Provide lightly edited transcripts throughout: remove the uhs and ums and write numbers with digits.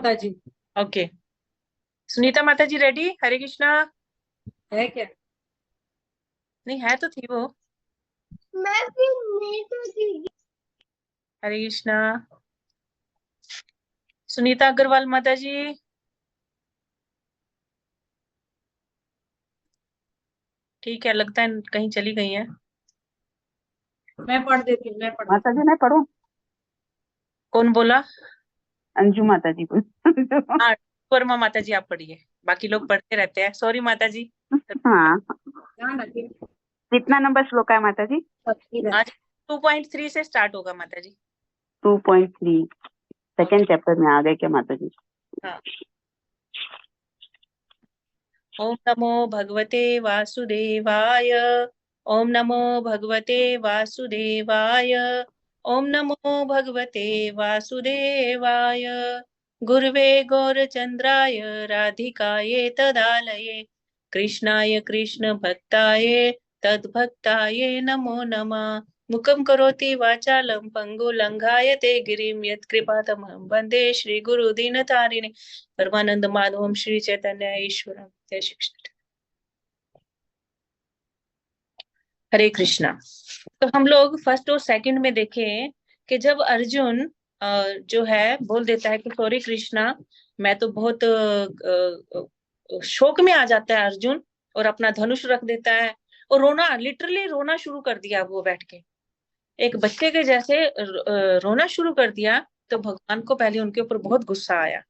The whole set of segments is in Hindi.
माता जी। ओके, सुनीता माता जी रेडी? हरे कृष्णा। है क्या? नहीं है तो थी वो। मैं भी नहीं तो थी। हरे कृष्णा। सुनीता अग्रवाल माता जी। ठीक है, लगता है कहीं चली गई है। मैं पढ़ देती हूँ, मैं पढ़ देती माता जी मैं पढ़ूं? कौन बोला? अंजू माता जी को। हाँ, वर्मा माता जी आप पढ़िए, बाकी लोग पढ़ते रहते हैं। सॉरी माता जी। हाँ, हूँ। ध्यान रखिए। कितना नंबर श्लोक है माता जी? इधर। आज 2.3 से स्टार्ट होगा माता जी। 2.3 सेकेंड चैप्टर में आ गए क्या माता जी? हाँ। ओम नमो भगवते वासुदेवाय। ओम नमो भगवते वासुदेवाय। ओम नमो भगवते वासुदेवाय। गुरुवे गौरचंद्राय राधिकाये तदालये कृष्णाय कृष्ण भक्ताय तद्भक्ताय नमो नमः। मुखं करोति वाचालं पङ्गुलङ्घायते गिरिं यत्कृपातमहं वन्दे श्रीगुरुदीनतारिणे परमानंद माधवम श्री चैतन्य ईश्वरम। जय श्री कृष्ण। हरे कृष्णा। तो हम लोग फर्स्ट और सेकंड में देखें कि जब अर्जुन जो है बोल देता है कि सॉरी कृष्णा, मैं तो बहुत शोक में आ जाता है अर्जुन, और अपना धनुष रख देता है और रोना, लिटरली रोना शुरू कर दिया वो बैठ के, एक बच्चे के जैसे रोना शुरू कर दिया। तो भगवान को पहले उनके ऊपर बहुत गुस्सा आया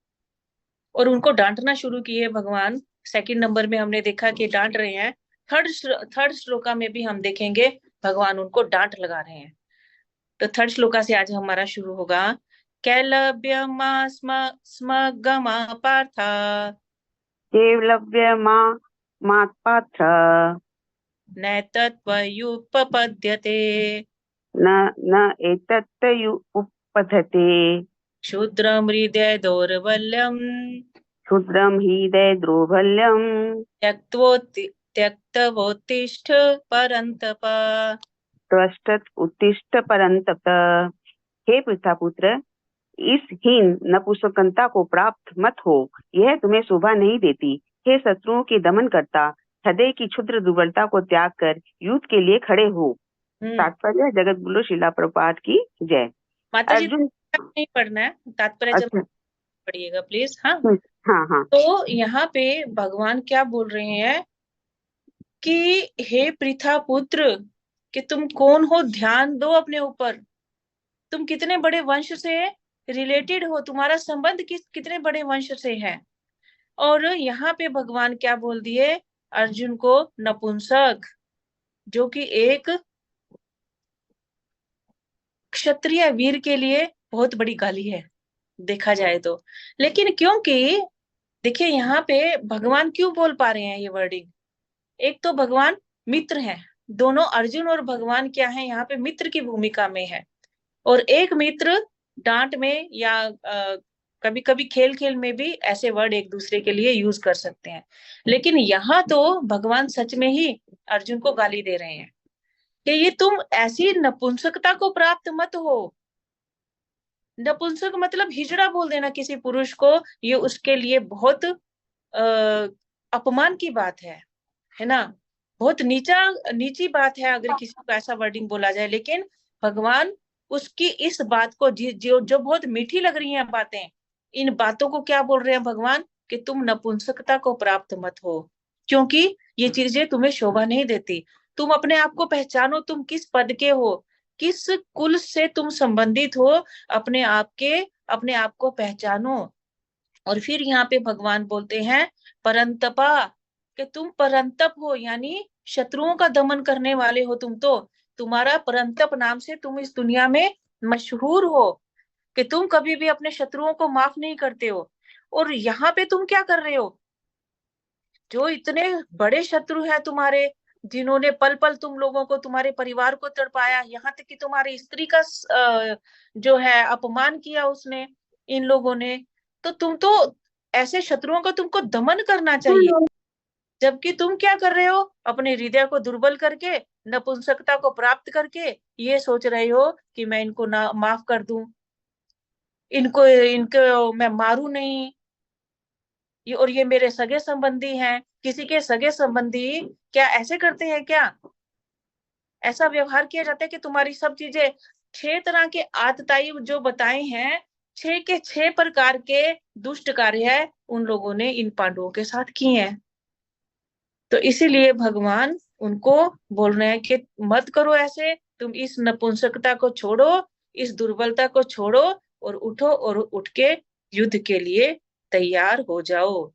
और उनको डांटना शुरू किए भगवान। सेकंड नंबर में हमने देखा कि डांट रहे हैं। थर्ड श्लोका में भी हम देखेंगे भगवान उनको डांट लगा रहे हैं। तो थर्ड श्लोका से आज हमारा शुरू होगा। कैलव्यमा स्मगमा पार्था केवलव्य मात पात्र नैतत्त्वयुपपद्यते न न एतत् उपपद्यते क्षुद्रम हृदय दौर्बल्यम क्षुद्रम हि दौर्बल्यम त्यक्तवोत्तिष्ठ परन्तप। त्वष्टत् उत्तिष्ठ परन्तप। हे पृथापुत्र, इस हीन नपुंसकता को प्राप्त मत हो, यह तुम्हें शोभा नहीं देती। हे शत्रुओं के दमन करता, हृदय की क्षुद्र दुर्बलता को त्याग कर युद्ध के लिए खड़े हो। तात्पर्य जगत गुरु शिला प्रपात की जय। माता जी अर्जुन, नहीं पढ़ना है, तात्पर्य जब अच्छा, पढ़िएगा प्लीज। हाँ। हाँ हाँ, तो यहाँ पे भगवान क्या बोल रहे हैं कि हे पृथा पुत्र, कि तुम कौन हो, ध्यान दो अपने ऊपर। तुम कितने बड़े वंश से रिलेटेड हो, तुम्हारा संबंध कितने बड़े वंश से है। और यहाँ पे भगवान क्या बोल दिए अर्जुन को? नपुंसक, जो कि एक क्षत्रिय वीर के लिए बहुत बड़ी गाली है देखा जाए तो। लेकिन क्योंकि देखिए यहाँ पे भगवान क्यों बोल पा रहे हैं ये वर्डिंग? एक तो भगवान मित्र हैं, दोनों अर्जुन और भगवान क्या है यहाँ पे मित्र की भूमिका में है। और एक मित्र डांट में या कभी कभी खेल खेल में भी ऐसे वर्ड एक दूसरे के लिए यूज कर सकते हैं। लेकिन यहाँ तो भगवान सच में ही अर्जुन को गाली दे रहे हैं कि ये तुम ऐसी नपुंसकता को प्राप्त मत हो। नपुंसक मतलब हिजड़ा बोल देना किसी पुरुष को, ये उसके लिए बहुत अपमान की बात है ना। बहुत नीची बात है अगर किसी को ऐसा वर्डिंग बोला जाए। लेकिन भगवान उसकी इस बात को जो बहुत मीठी लग रही हैं बातें, इन बातों को क्या बोल रहे हैं भगवान? कि तुम नपुंसकता को प्राप्त मत हो, क्योंकि ये चीजें तुम्हें शोभा नहीं देती। तुम अपने आप को पहचानो, तुम किस पद के हो, किस कुल से तुम संबंधित हो, अपने आप को पहचानो। और फिर यहाँ पे भगवान बोलते हैं परंतपा, कि तुम परंतप हो, यानी शत्रुओं का दमन करने वाले हो तुम तो। तुम्हारा परंतप नाम से तुम इस दुनिया में मशहूर हो कि तुम कभी भी अपने शत्रुओं को माफ नहीं करते हो। और यहाँ पे तुम क्या कर रहे हो? जो इतने बड़े शत्रु हैं तुम्हारे, जिन्होंने पल पल तुम लोगों को, तुम्हारे परिवार को तड़पाया, यहाँ तक कि तुम्हारी स्त्री का जो है अपमान किया उसने, इन लोगों ने। तो तुम तो ऐसे शत्रुओं का तुमको दमन करना चाहिए, जबकि तुम क्या कर रहे हो? अपने हृदय को दुर्बल करके, नपुंसकता को प्राप्त करके ये सोच रहे हो कि मैं इनको ना माफ कर दूं। इनको मैं मारू नहीं, और ये मेरे सगे संबंधी हैं। किसी के सगे संबंधी क्या ऐसे करते हैं क्या? ऐसा व्यवहार किया जाता है कि तुम्हारी सब चीजें, 6 तरह के आतताई जो बताए हैं, 6 के 6 प्रकार के दुष्ट कार्य है उन लोगों ने इन पांडवों के साथ किए हैं। तो इसीलिए भगवान उनको बोल रहे हैं कि मत करो ऐसे, तुम इस नपुंसकता को छोड़ो, इस दुर्बलता को छोड़ो और उठो और उठ के युद्ध के लिए तैयार हो जाओ।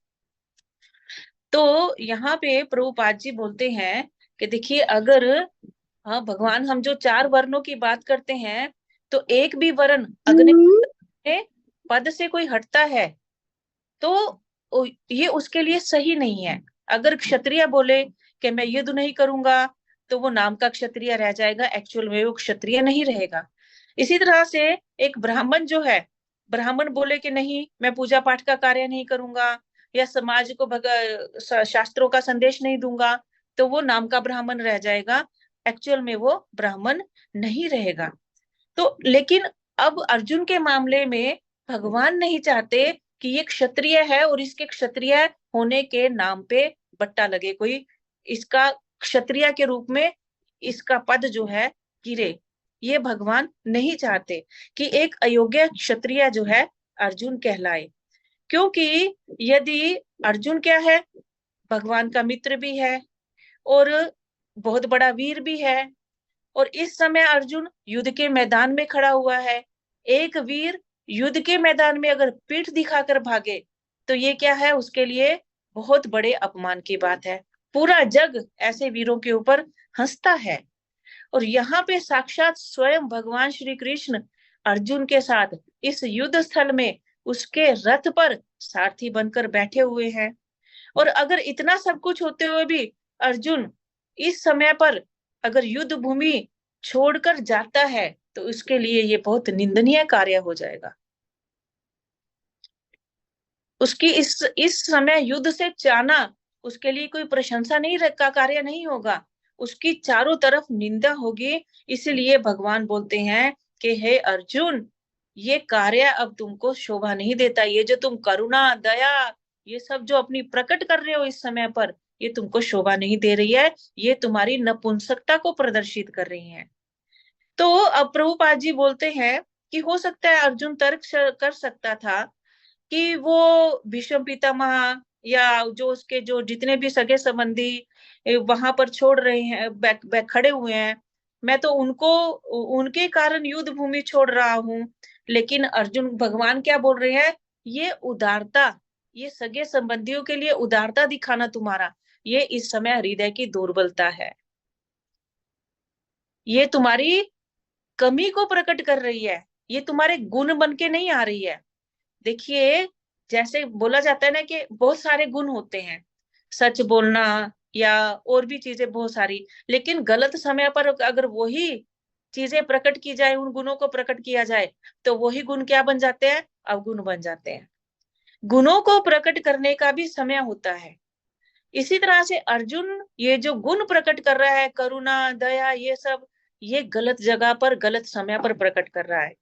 तो यहाँ पे प्रभुपाद जी बोलते हैं कि देखिए, अगर हाँ भगवान, हम जो 4 वर्णों की बात करते हैं, तो एक भी वर्ण अग्नि पद से कोई हटता है तो ये उसके लिए सही नहीं है। अगर क्षत्रिय बोले कि मैं युद्ध नहीं करूंगा, तो वो नाम का क्षत्रिय रह जाएगा, एक्चुअल में वो क्षत्रिय नहीं रहेगा। इसी तरह से एक ब्राह्मण जो है, ब्राह्मण बोले कि नहीं मैं पूजा पाठ का कार्य नहीं करूंगा या समाज को शास्त्रों का संदेश नहीं दूंगा, तो वो नाम का ब्राह्मण रह जाएगा, एक्चुअल में वो ब्राह्मण नहीं रहेगा। तो लेकिन अब अर्जुन के मामले में भगवान नहीं चाहते कि ये क्षत्रिय है और इसके क्षत्रिय होने के नाम पे बट्टा लगे कोई, इसका क्षत्रिय के रूप में इसका पद जो है गिरे। ये भगवान नहीं चाहते कि एक अयोग्य क्षत्रिय जो है अर्जुन कहलाए, क्योंकि यदि अर्जुन क्या है, भगवान का मित्र भी है और बहुत बड़ा वीर भी है, और इस समय अर्जुन युद्ध के मैदान में खड़ा हुआ है। एक वीर युद्ध के मैदान में अगर पीठ दिखाकर भागे तो ये क्या है, उसके लिए बहुत बड़े अपमान की बात है। पूरा जग ऐसे वीरों के ऊपर हंसता है। और यहाँ पे साक्षात स्वयं भगवान श्री कृष्ण अर्जुन के साथ इस युद्ध स्थल में उसके रथ पर सारथी बनकर बैठे हुए हैं। और अगर इतना सब कुछ होते हुए भी अर्जुन इस समय पर अगर युद्ध भूमि छोड़कर जाता है तो उसके लिए ये बहुत निंदनीय कार्य हो जाएगा। उसकी इस समय युद्ध से जाना उसके लिए कोई प्रशंसा नहीं का कार्य नहीं होगा, उसकी चारों तरफ निंदा होगी। इसलिए भगवान बोलते हैं कि हे अर्जुन, ये कार्य अब तुमको शोभा नहीं देता। ये जो तुम करुणा दया ये सब जो अपनी प्रकट कर रहे हो इस समय पर, ये तुमको शोभा नहीं दे रही है, ये तुम्हारी नपुंसकता को प्रदर्शित कर रही है। तो अब प्रभुपाद जी बोलते हैं कि हो सकता है अर्जुन तर्क कर सकता था कि वो भीष्म पितामह या जो उसके जो जितने भी सगे संबंधी वहां पर छोड़ रहे हैं, खड़े हुए हैं, मैं तो उनको उनके कारण युद्ध भूमि छोड़ रहा हूँ। लेकिन अर्जुन भगवान क्या बोल रहे हैं, ये उदारता, ये सगे संबंधियों के लिए उदारता दिखाना तुम्हारा, ये इस समय हृदय की दुर्बलता है, ये तुम्हारी कमी को प्रकट कर रही है, ये तुम्हारे गुण बन के नहीं आ रही है। देखिए, जैसे बोला जाता है ना कि बहुत सारे गुण होते हैं, सच बोलना या और भी चीजें बहुत सारी, लेकिन गलत समय पर अगर वही चीजें प्रकट की जाए, उन गुणों को प्रकट किया जाए, तो वही गुण क्या बन जाते हैं, अवगुण बन जाते हैं। गुणों को प्रकट करने का भी समय होता है। इसी तरह से अर्जुन ये जो गुण प्रकट कर रहा है, करुणा दया ये सब, ये गलत जगह पर गलत समय पर प्रकट कर रहा है।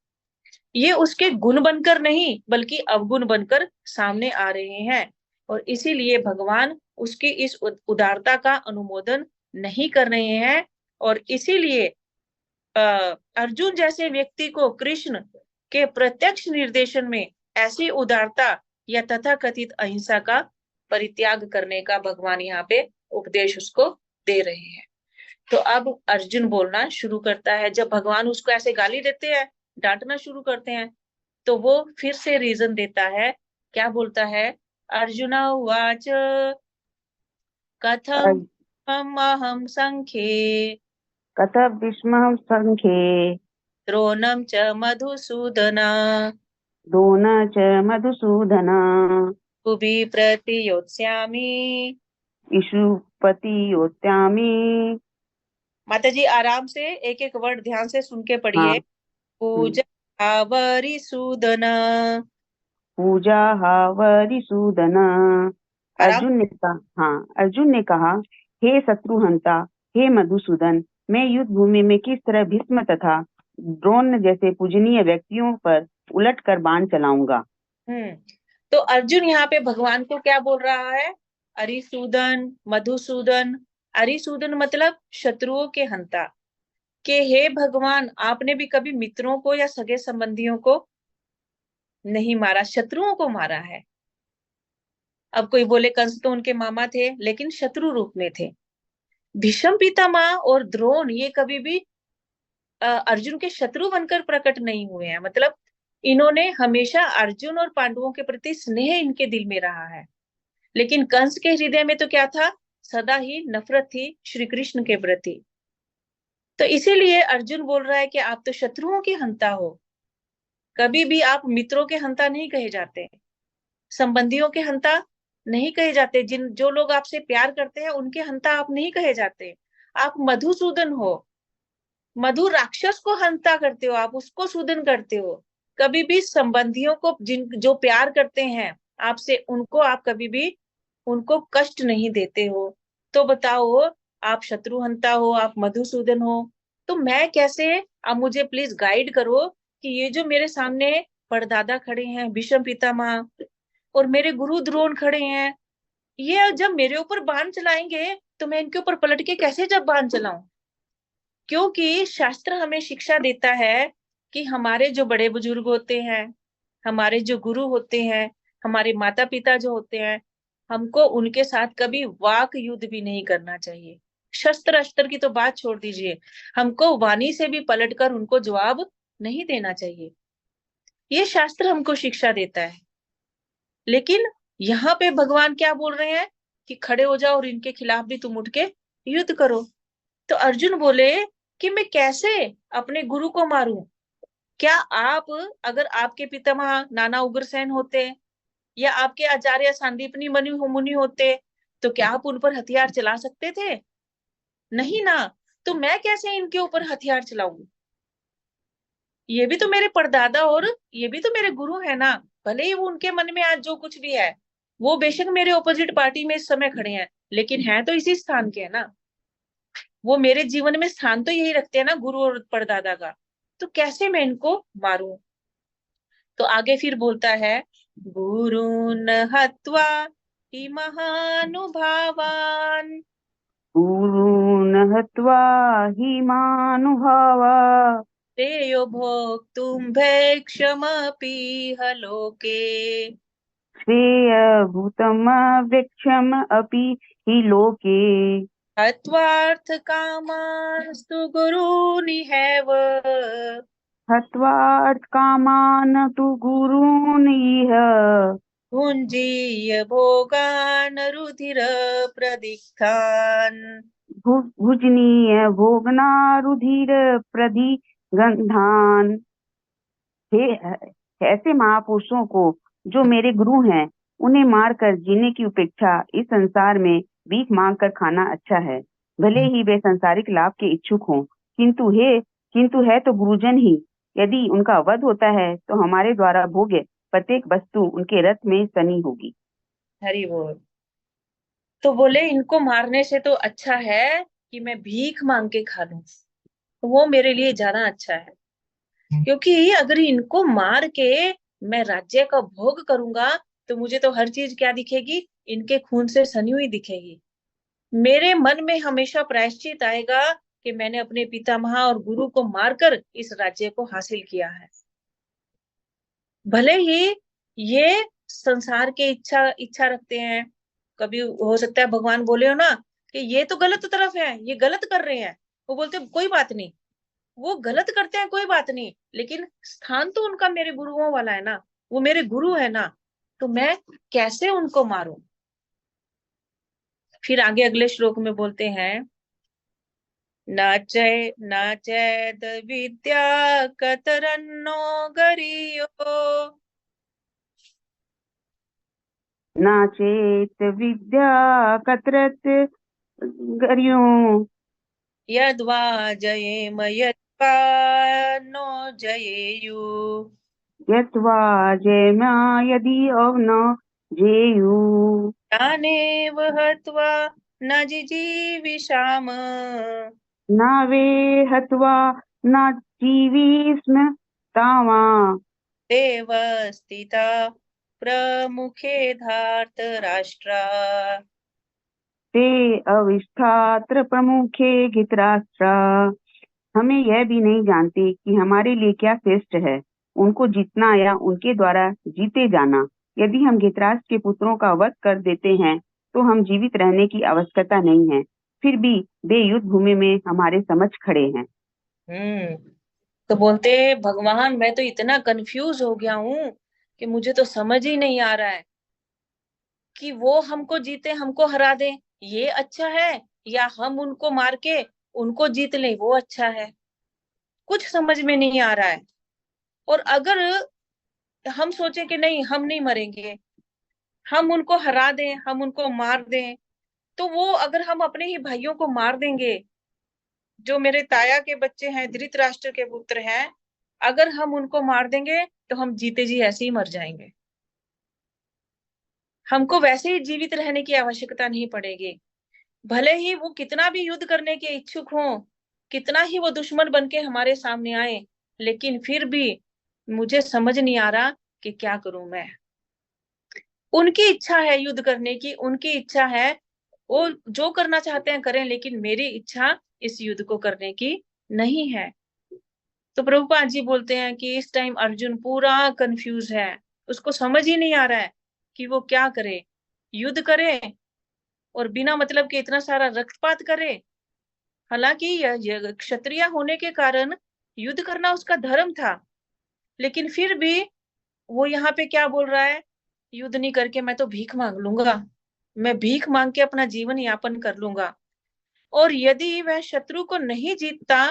ये उसके गुण बनकर नहीं बल्कि अवगुण बनकर सामने आ रहे हैं। और इसीलिए भगवान उसकी इस उदारता का अनुमोदन नहीं कर रहे हैं। और इसीलिए अर्जुन जैसे व्यक्ति को कृष्ण के प्रत्यक्ष निर्देशन में ऐसी उदारता या तथाकथित अहिंसा का परित्याग करने का भगवान यहाँ पे उपदेश उसको दे रहे हैं। तो अब अर्जुन बोलना शुरू करता है। जब भगवान उसको ऐसे गाली देते हैं, डांटना शुरू करते हैं, तो वो फिर से रीजन देता है। क्या बोलता है, अर्जुना उवाच कथम अहम संख्ये कथं विस्महं संख्ये द्रोणं च मधुसूदन द्रोण च मधुसूदन कुबि प्रतियोत्स्यामि। इषुपतियोत्यामि। माता जी आराम से एक एक वर्ड ध्यान से सुन के पढ़िए। हाँ। पूजा वरिसूदन। पूजा वरिसूदन। आराम। अर्जुन ने कहा, हे शत्रुहंता, हे मधुसूदन, मैं युद्ध भूमि में किस तरह भीष्म तथा द्रोण जैसे पूजनीय व्यक्तियों पर उलट कर बाण चलाऊंगा। तो अर्जुन यहाँ पे भगवान को क्या बोल रहा है? अरिसूदन, मधुसूदन। अरिसूदन मतलब शत्रुओं के हंता, कि हे भगवान, आपने भी कभी मित्रों को या सगे संबंधियों को नहीं मारा, शत्रुओं को मारा है। अब कोई बोले कंस तो उनके मामा थे, लेकिन शत्रु रूप में थे। भीष्म पितामह और द्रोण ये कभी भी अर्जुन के शत्रु बनकर प्रकट नहीं हुए हैं। मतलब इन्होंने हमेशा अर्जुन और पांडवों के प्रति स्नेह इनके दिल में रहा है। लेकिन कंस के हृदय में तो क्या था? सदा ही नफरत थी श्री कृष्ण के प्रति। तो इसीलिए अर्जुन बोल रहा है कि आप तो शत्रुओं के हंता हो, कभी भी आप मित्रों के हंता नहीं कहे जाते, संबंधियों के हंता नहीं कहे जाते, जो लोग आपसे प्यार करते हैं उनके हंता आप नहीं कहे जाते। आप मधुसूदन हो, मधु राक्षस को हंता करते हो, आप उसको सूदन करते हो। कभी भी संबंधियों को जो प्यार करते हैं आपसे, उनको आप कभी भी उनको कष्ट नहीं देते हो। तो बताओ, आप शत्रुहंता हो, आप मधुसूदन हो, तो मैं कैसे? आप मुझे प्लीज गाइड करो कि ये जो मेरे सामने परदादा खड़े हैं भीष्म पितामह, और मेरे गुरु द्रोण खड़े हैं, ये जब मेरे ऊपर बाण चलाएंगे तो मैं इनके ऊपर पलट के कैसे जब बाण चलाऊं? क्योंकि शास्त्र हमें शिक्षा देता है कि हमारे जो बड़े बुजुर्ग होते हैं, हमारे जो गुरु होते हैं, हमारे माता पिता जो होते हैं, हमको उनके साथ कभी वाक युद्ध भी नहीं करना चाहिए। शस्त्र अस्त्र की तो बात छोड़ दीजिए, हमको वाणी से भी पलटकर उनको जवाब नहीं देना चाहिए। ये शास्त्र हमको शिक्षा देता है। लेकिन यहाँ पे भगवान क्या बोल रहे हैं कि खड़े हो जाओ और इनके खिलाफ भी तुम उठ के युद्ध करो। तो अर्जुन बोले कि मैं कैसे अपने गुरु को मारूं? क्या आप, अगर आपके पितामह नाना उग्रसेन होते या आपके आचार्य सांदीपनी मुनि होते, तो क्या आप उन पर हथियार चला सकते थे? नहीं ना। तो मैं कैसे इनके ऊपर हथियार चलाऊं? ये भी तो मेरे परदादा और ये भी तो मेरे गुरु है ना। भले ही वो उनके मन में आज जो कुछ भी है, वो बेशक मेरे ऑपोजिट पार्टी में इस समय खड़े हैं, लेकिन हैं तो इसी स्थान के है ना। वो मेरे जीवन में स्थान तो यही रखते हैं ना, गुरु और परदादा का। तो कैसे मैं इनको मारूं? तो आगे फिर बोलता है, गुरुन हत्वा हि महानुभावान गुरून् हत्वा हि महानुभावा श्रेयो भोक्तुं भैक्षमपीह लोके श्रेयभूतमवेक्ष्यम् अपि हि लोके हत्वार्थकामास्तु गुरूनिहैव हत्वार्थकामान् तु गुरून् इह भुञ्जीय भोगान् रुधिरप्रदिग्धान्। भुजनीय भोगनारुधिर प्रदिगंधान। हे ऐसे महापुरुषों को जो मेरे गुरु हैं, उन्हें मारकर जीने की उपेक्षा इस संसार में भीख मांग कर खाना अच्छा है। भले ही वे संसारिक लाभ के इच्छुक हों, किंतु है तो गुरुजन ही। यदि उनका वध होता है तो हमारे द्वारा भोग्य प्रत्येक वस्तु उनके रथ में सनी होगी। हरि बोल। तो बोले इनको मारने से तो अच्छा है कि मैं भीख मांग के खा लूं, वो मेरे लिए ज्यादा अच्छा है। क्योंकि अगर इनको मार के मैं राज्य का भोग करूंगा तो मुझे तो हर चीज क्या दिखेगी? इनके खून से सनी हुई दिखेगी। मेरे मन में हमेशा प्रायश्चित आएगा कि मैंने अपने पितामह और गुरु को मारकर इस राज्य को हासिल किया है। भले ही ये संसार के इच्छा रखते हैं, कभी हो सकता है भगवान बोले हो ना कि ये तो गलत तरफ है, ये गलत कर रहे हैं, वो बोलते कोई बात नहीं, वो गलत करते हैं कोई बात नहीं, लेकिन स्थान तो उनका मेरे गुरुओं वाला है ना, वो मेरे गुरु है ना, तो मैं कैसे उनको मारूं? फिर आगे अगले श्लोक में बोलते हैं, नाचैद विद्या कतरन्नो गरीयो नाचेत विद्या कतरत गरियों यद्वा जयेम यद्वा नो जयेयु यत्वा जयमा यदि अव न जेयु तानेव हत्वा न जिजीविषाम नावे हत्वा न जीवी स्म तावा देव स्थिता प्रमुखे धार्त राष्ट्रा। ते अविष्ठात्र प्रमुखे घृतराष्ट्रा। हमें यह भी नहीं जानते कि हमारे लिए क्या श्रेष्ठ है, उनको जीतना या उनके द्वारा जीते जाना। यदि हम घृतराष्ट्र के पुत्रों का वध कर देते हैं तो हम जीवित रहने की आवश्यकता नहीं है, फिर भी वे युद्ध भूमि में हमारे समक्ष खड़े हैं। तो बोलते भगवान मैं तो इतना कंफ्यूज हो गया हूं कि मुझे तो समझ ही नहीं आ रहा है कि वो हमको जीते हमको हरा दे ये अच्छा है, या हम उनको मार के उनको जीत ले वो अच्छा है। कुछ समझ में नहीं आ रहा है। और अगर हम सोचे कि नहीं हम नहीं मरेंगे, हम उनको हरा दें, हम उनको मार दें, तो वो अगर हम अपने ही भाइयों को मार देंगे, जो मेरे ताया के बच्चे हैं, धृतराष्ट्र के पुत्र हैं, अगर हम उनको मार देंगे तो हम जीते जी ऐसे ही मर जाएंगे। हमको वैसे ही जीवित रहने की आवश्यकता नहीं पड़ेगी। भले ही वो कितना भी युद्ध करने के इच्छुक हो, कितना ही वो दुश्मन बन के हमारे सामने आए, लेकिन फिर भी मुझे समझ नहीं आ रहा कि क्या करूं मैं। उनकी इच्छा है युद्ध करने की, उनकी इच्छा है, वो जो करना चाहते हैं करें, लेकिन मेरी इच्छा इस युद्ध को करने की नहीं है। तो प्रभुपाद जी बोलते हैं कि इस टाइम अर्जुन पूरा कंफ्यूज है, उसको समझ ही नहीं आ रहा है कि वो क्या करे, युद्ध करे और बिना मतलब के इतना सारा रक्तपात करे। हालांकि यह क्षत्रिय होने के कारण युद्ध करना उसका धर्म था, लेकिन फिर भी वो यहाँ पे क्या बोल रहा है, युद्ध नहीं करके मैं तो भीख मांग लूंगा, मैं भीख मांग के अपना जीवन यापन कर लूंगा। और यदि वह शत्रु को नहीं जीतता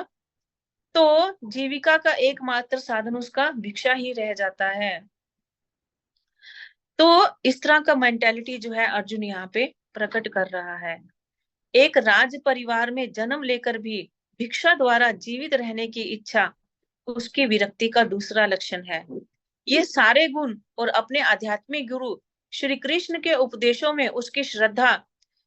तो जीविका का एकमात्र साधन उसका भिक्षा ही रह जाता है। तो इस तरह का मेंटेलिटी जो है अर्जुन यहाँ पे प्रकट कर रहा है। एक राज परिवार में जन्म लेकर भी भिक्षा द्वारा जीवित रहने की इच्छा उसकी विरक्ति का दूसरा लक्षण है। ये सारे गुण और अपने आध्यात्मिक गुरु श्री कृष्ण के उपदेशों में उसकी श्रद्धा,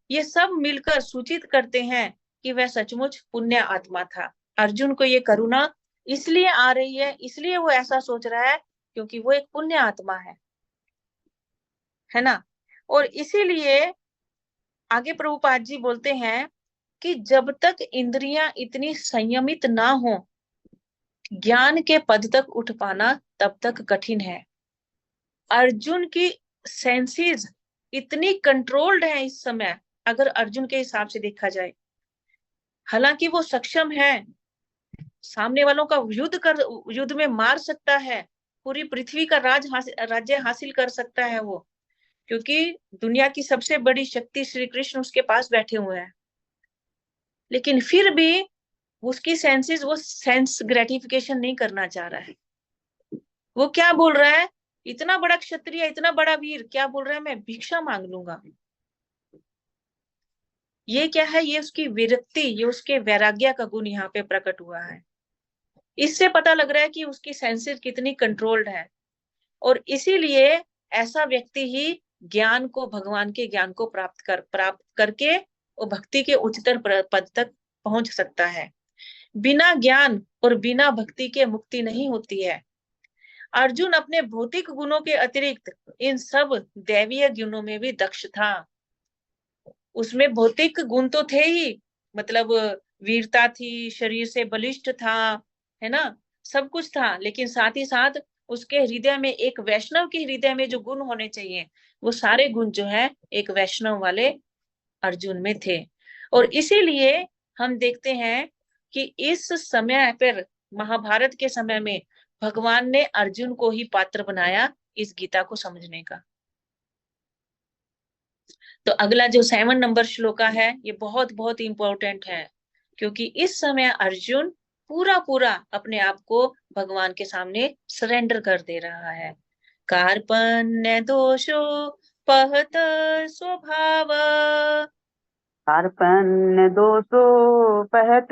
ये सब मिलकर सूचित करते हैं कि वह सचमुच पुण्य आत्मा था। अर्जुन को ये करुणा इसलिए आ रही है, इसलिए वो ऐसा सोच रहा है क्योंकि वो एक पुण्य आत्मा है ना। और इसीलिए आगे प्रभुपाद जी बोलते हैं कि जब तक इंद्रियां इतनी संयमित ना हो, ज्ञान के पद तक उठ पाना तब तक कठिन है। अर्जुन की सेंसेस इतनी कंट्रोल्ड है इस समय, अगर अर्जुन के हिसाब से देखा जाए। हालांकि वो सक्षम है, सामने वालों का युद्ध में मार सकता है, पूरी पृथ्वी का राज्य हासिल कर सकता है वो, क्योंकि दुनिया की सबसे बड़ी शक्ति श्री कृष्ण उसके पास बैठे हुए हैं। लेकिन फिर भी उसकी सेंसेस, वो सेंस ग्रेटिफिकेशन नहीं करना चाह रहा है। वो क्या बोल रहा है, इतना बड़ा क्षत्रिय, इतना बड़ा वीर क्या बोल रहा है, मैं भिक्षा मांग लूंगा। ये क्या है, ये उसकी विरक्ति, ये उसके वैराग्य का गुण यहाँ पे प्रकट हुआ है। इससे पता लग रहा है कि उसकी सेंसेस कितनी कंट्रोल्ड है। और इसीलिए ऐसा व्यक्ति ही ज्ञान को, भगवान के ज्ञान को प्राप्त करके वो भक्ति के उच्चतर पद तक पहुंच सकता है। बिना ज्ञान और बिना भक्ति के मुक्ति नहीं होती है। अर्जुन अपने भौतिक गुणों के अतिरिक्त इन सब दैवीय गुणों में भी दक्ष था। उसमें भौतिक गुण तो थे ही, मतलब वीरता थी, शरीर से बलिष्ठ था, है ना, सब कुछ था, लेकिन साथ ही साथ उसके हृदय में, एक वैष्णव के हृदय में जो गुण होने चाहिए, वो सारे गुण जो है एक वैष्णव वाले अर्जुन में थे। और इसीलिए हम देखते हैं कि इस समय पर, महाभारत के समय में, भगवान ने अर्जुन को ही पात्र बनाया इस गीता को समझने का। तो अगला जो 7 नंबर श्लोका है, ये बहुत बहुत इंपॉर्टेंट है, क्योंकि इस समय अर्जुन पूरा पूरा अपने आप को भगवान के सामने सरेंडर कर दे रहा है। कार्पण्य दोषो पहत स्वभाव, कार्पण्य दोषो पहत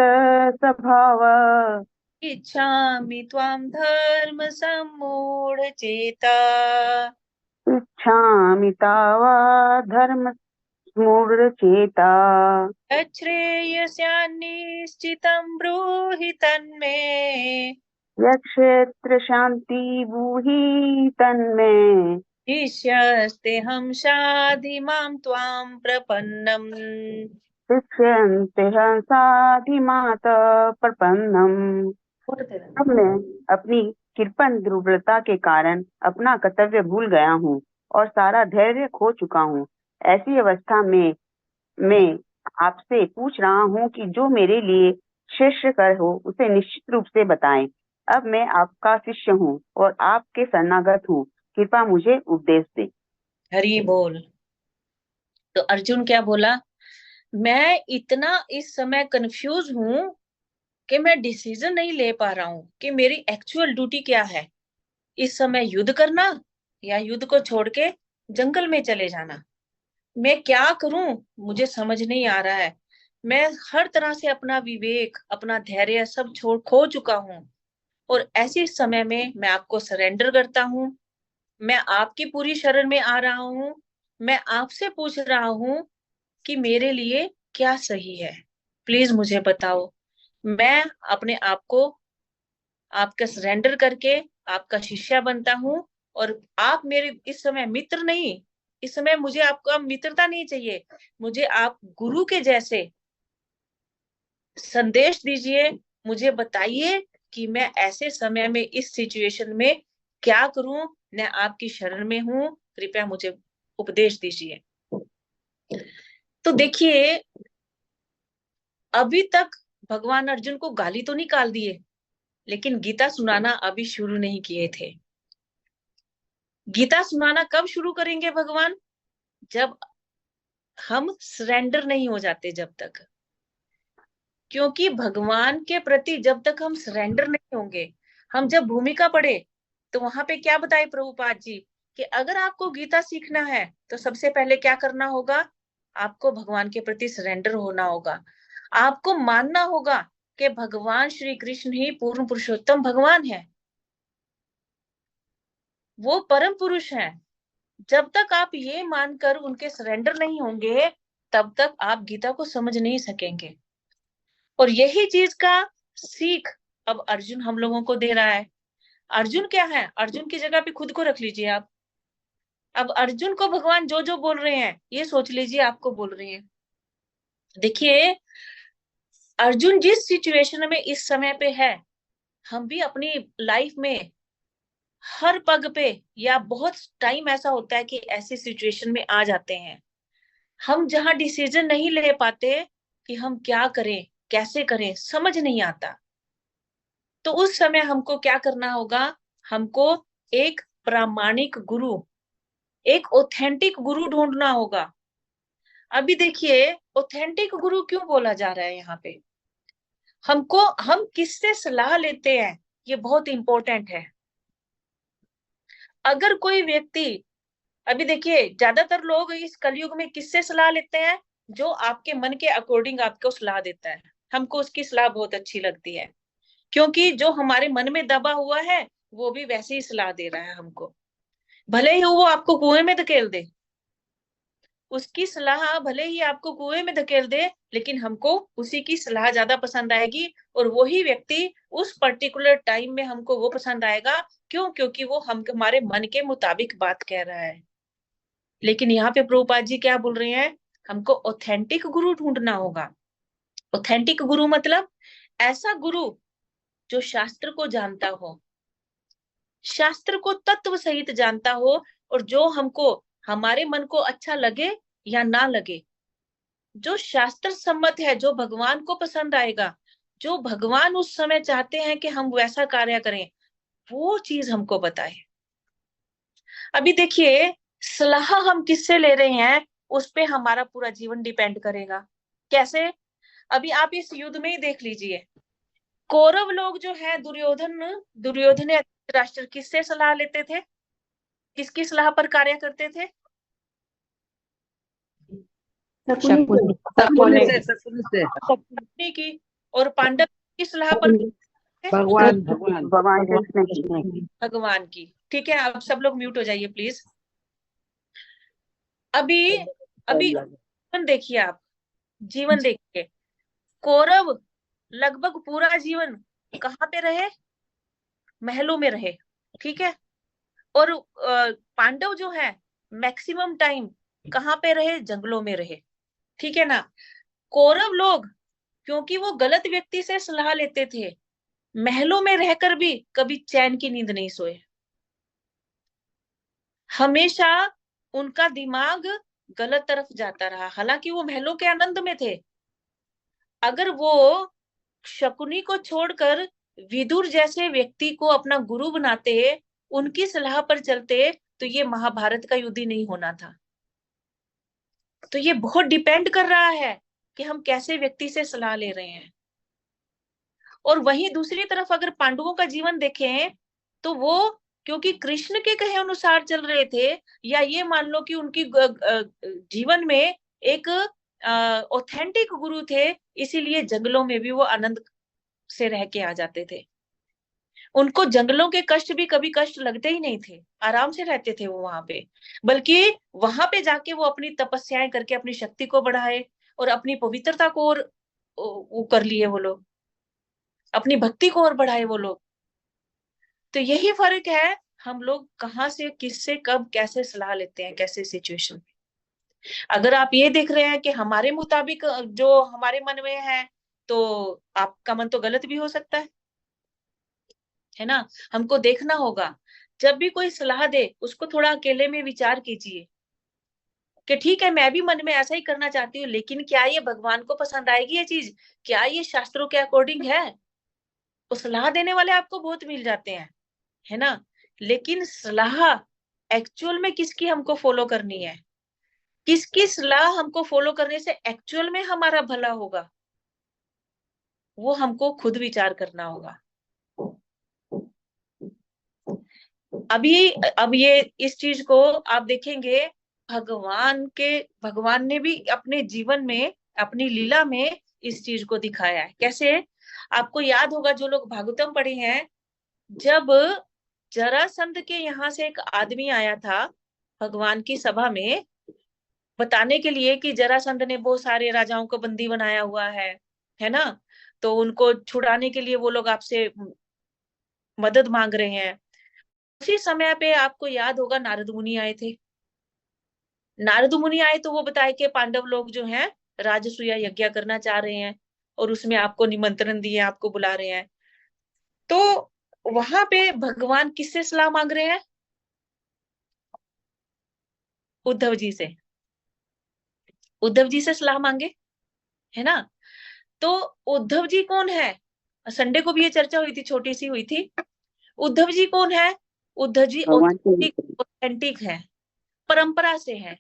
स्वभाव, इच्छामि त्वां धर्म सम्मूढ़ चेता, इच्छामि तावा धर्म मूढ़चेता, श्रेयस्यान्निश्चितं ब्रूहि तन्मे, यक्षेत्र शांति भूहि तन्मे ईश्यस्तेऽहं शाधि मां त्वां प्रपन्नम्। शिष्यन्ते साधिमात प्रपन्नम। अब मैं अपनी कृपण दुर्बलता के कारण अपना कर्तव्य भूल गया हूँ और सारा धैर्य खो चुका हूँ। ऐसी अवस्था में मैं आपसे पूछ रहा हूँ कि जो मेरे लिए श्रेष्ठ कर हो उसे निश्चित रूप से बताएं। अब मैं आपका शिष्य हूँ और आपके शरणागत हूँ, कृपा मुझे उपदेश दे। हरि बोल। तो अर्जुन क्या बोला, मैं इतना इस समय कंफ्यूज हूं कि मैं डिसीजन नहीं ले पा रहा हूं कि मेरी एक्चुअल ड्यूटी क्या है। इस समय युद्ध करना या युद्ध को छोड़ के जंगल में चले जाना, मैं क्या करूं मुझे समझ नहीं आ रहा है। मैं हर तरह से अपना विवेक अपना धैर्य सब छोड़ खो चुका हूं और ऐसे समय में मैं आपको सरेंडर करता हूं। मैं आपकी पूरी शरण में आ रहा हूं। मैं आपसे पूछ रहा हूं कि मेरे लिए क्या सही है, प्लीज मुझे बताओ। मैं अपने आप को आपका सरेंडर करके आपका शिष्य बनता हूँ और आप मेरे इस समय मित्र नहीं, इस समय मुझे आपका मित्रता नहीं चाहिए, मुझे आप गुरु के जैसे संदेश दीजिए। मुझे बताइए कि मैं ऐसे समय में इस सिचुएशन में क्या करूं। मैं आपकी शरण में हूं, कृपया मुझे उपदेश दीजिए। तो देखिए, अभी तक भगवान अर्जुन को गाली तो निकाल दिए, लेकिन गीता सुनाना अभी शुरू नहीं किए थे। गीता सुनाना कब शुरू करेंगे भगवान, जब हम सरेंडर नहीं हो जाते जब तक। क्योंकि भगवान के प्रति जब तक हम सरेंडर नहीं होंगे, हम जब भूमिका पढ़े तो वहां पे क्या बताए प्रभुपाद जी कि अगर आपको गीता सीखना है तो सबसे पहले क्या करना होगा, आपको भगवान के प्रति सरेंडर होना होगा। आपको मानना होगा कि भगवान श्री कृष्ण ही पूर्ण पुरुषोत्तम भगवान है, वो परम पुरुष है। जब तक आप ये मानकर उनके सरेंडर नहीं होंगे तब तक आप गीता को समझ नहीं सकेंगे। और यही चीज का सीख अब अर्जुन हम लोगों को दे रहा है। अर्जुन क्या है, अर्जुन की जगह पे खुद को रख लीजिए आप। अब अर्जुन को भगवान जो जो बोल रहे हैं ये सोच लीजिए आपको बोल रहे हैं। देखिए, अर्जुन जिस सिचुएशन में इस समय पे है, हम भी अपनी लाइफ में हर पग पे या बहुत टाइम ऐसा होता है कि ऐसी सिचुएशन में आ जाते हैं, हम जहां डिसीजन नहीं ले पाते कि हम क्या करें कैसे करें, समझ नहीं आता। तो उस समय हमको क्या करना होगा, हमको एक प्रामाणिक गुरु, एक ऑथेंटिक गुरु ढूंढना होगा। अभी देखिए, ऑथेंटिक गुरु क्यों बोला जा रहा है यहाँ पे, हम किससे सलाह लेते हैं ये बहुत इंपॉर्टेंट है। अगर कोई व्यक्ति, अभी देखिए ज्यादातर लोग इस कलयुग में किससे सलाह लेते हैं, जो आपके मन के अकॉर्डिंग आपको सलाह देता है, हमको उसकी सलाह बहुत अच्छी लगती है। क्योंकि जो हमारे मन में दबा हुआ है वो भी वैसे ही सलाह दे रहा है हमको, भले ही वो आपको कुएं में धकेल दे, उसकी सलाह भले ही आपको कुएं में धकेल दे, लेकिन हमको उसी की सलाह ज्यादा पसंद आएगी और वही व्यक्ति उस पर्टिकुलर टाइम में हमको वो पसंद आएगा। क्यों, क्योंकि वो हम हमारे मन के मुताबिक बात कह रहा है। लेकिन यहाँ पे प्रभुपाद जी क्या बोल रहे हैं, हमको ऑथेंटिक गुरु ढूंढना होगा। ऑथेंटिक गुरु मतलब ऐसा गुरु जो शास्त्र को जानता हो, शास्त्र को तत्व सहित जानता हो, और जो हमको हमारे मन को अच्छा लगे या ना लगे, जो शास्त्र सम्मत है, जो भगवान को पसंद आएगा, जो भगवान उस समय चाहते हैं कि हम वैसा कार्य करें, वो चीज हमको बताए। अभी देखिए, सलाह हम किससे ले रहे हैं उस पे हमारा पूरा जीवन डिपेंड करेगा। कैसे, अभी आप इस युद्ध में ही देख लीजिए, कौरव लोग जो है, दुर्योधन या धृतराष्ट्र किससे सलाह लेते थे, किसकी सलाह पर कार्य करते थे, शकुनी की। और पांडव की सलाह पर भगवान कृष्ण की। भगवान की। ठीक है, अब सब लोग म्यूट हो जाइए प्लीज। अभी अभी जीवन देखिए, आप जीवन देखिए, कौरव लगभग पूरा जीवन कहाँ पे रहे, महलों में रहे, ठीक है। और पांडव जो है मैक्सिमम टाइम कहाँ पे रहे, जंगलों में रहे, ठीक है ना। कौरव लोग क्योंकि वो गलत व्यक्ति से सलाह लेते थे, महलों में रहकर भी कभी चैन की नींद नहीं सोए। हमेशा उनका दिमाग गलत तरफ जाता रहा, हालांकि वो महलों के आनंद में थे। अगर वो शकुनी को छोड़कर विदुर जैसे व्यक्ति को अपना गुरु बनाते, उनकी सलाह पर चलते, तो ये महाभारत का युद्ध ही नहीं होना था। तो ये बहुत डिपेंड कर रहा है कि हम कैसे व्यक्ति से सलाह ले रहे हैं। और वहीं दूसरी तरफ अगर पांडवों का जीवन देखें तो वो क्योंकि कृष्ण के कहे अनुसार चल रहे थे, या ये मान लो कि उनकी जीवन में एक ऑथेंटिक गुरु थे, इसीलिए जंगलों में भी वो आनंद से रह के आ जाते थे। उनको जंगलों के कष्ट भी कभी कष्ट लगते ही नहीं थे, आराम से रहते थे वो वहां पे। बल्कि वहां पे जाके वो अपनी तपस्याएं करके अपनी शक्ति को बढ़ाए और अपनी पवित्रता को और वो कर लिए, वो लोग अपनी भक्ति को और बढ़ाए वो लोग। तो यही फर्क है, हम लोग कहाँ से, किससे, कब, कैसे सलाह लेते हैं, कैसे सिचुएशन में। अगर आप ये देख रहे हैं कि हमारे मुताबिक जो हमारे मन में है, तो आपका मन तो गलत भी हो सकता है ना। हमको देखना होगा, जब भी कोई सलाह दे उसको थोड़ा अकेले में विचार कीजिए कि ठीक है, मैं भी मन में ऐसा ही करना चाहती हूँ, लेकिन क्या ये भगवान को पसंद आएगी ये चीज, क्या ये शास्त्रों के अकॉर्डिंग है। तो सलाह देने वाले आपको बहुत मिल जाते हैं, है ना। लेकिन सलाह एक्चुअल में किसकी हमको फॉलो करनी है, किसकी सलाह हमको फॉलो करने से एक्चुअल में हमारा भला होगा, वो हमको खुद विचार करना होगा। अब ये इस चीज को आप देखेंगे, भगवान ने भी अपने जीवन में, अपनी लीला में इस चीज को दिखाया है। कैसे, आपको याद होगा जो लोग भागवतम पढ़े हैं, जब जरासंध के यहाँ से एक आदमी आया था भगवान की सभा में बताने के लिए कि जरासंध ने बहुत सारे राजाओं को बंदी बनाया हुआ है ना, तो उनको छुड़ाने के लिए वो लोग आपसे मदद मांग रहे हैं। उसी समय पे आपको याद होगा नारद मुनि आए थे। नारद मुनि आए तो वो बताए कि पांडव लोग जो हैं राजसूय यज्ञ करना चाह रहे हैं और उसमें आपको निमंत्रण दिए, आपको बुला रहे हैं। तो वहां पे भगवान किससे सलाह मांग रहे हैं, उद्धव जी से। उद्धव जी से सलाह मांगे, है ना। तो उद्धव जी कौन है, संडे को भी ये चर्चा हुई थी, छोटी सी हुई थी। उद्धव जी कौन है, उद्धव जी ऑथेंटिक है, परंपरा से है,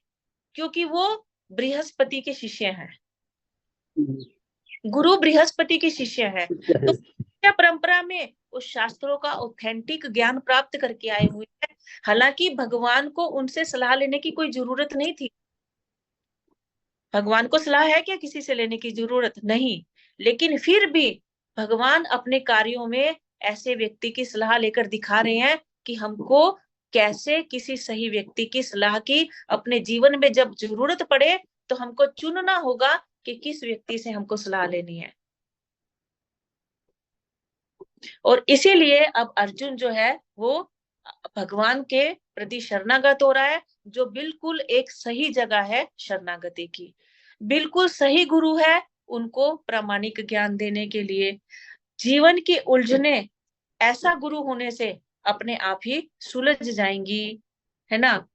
क्योंकि वो बृहस्पति के शिष्य हैं, गुरु बृहस्पति के शिष्य है। तो परंपरा में उस शास्त्रों का ऑथेंटिक ज्ञान प्राप्त करके आए हुए हैं। हालांकि भगवान को उनसे सलाह लेने की कोई जरूरत नहीं थी। भगवान को सलाह है क्या किसी से लेने की जरूरत नहीं, लेकिन फिर भी भगवान अपने कार्यों में ऐसे व्यक्ति की सलाह लेकर दिखा रहे हैं कि हमको कैसे किसी सही व्यक्ति की सलाह की अपने जीवन में जब जरूरत पड़े तो हमको चुनना होगा कि किस व्यक्ति से हमको सलाह लेनी है। और इसीलिए अब अर्जुन जो है वो भगवान के प्रति शरणागत हो रहा है, जो बिल्कुल एक सही जगह है शरणागति की, बिल्कुल सही गुरु है उनको प्रामाणिक ज्ञान देने के लिए। जीवन की उलझने ऐसा गुरु होने से अपने आप ही सुलझ जाएंगी, है ना।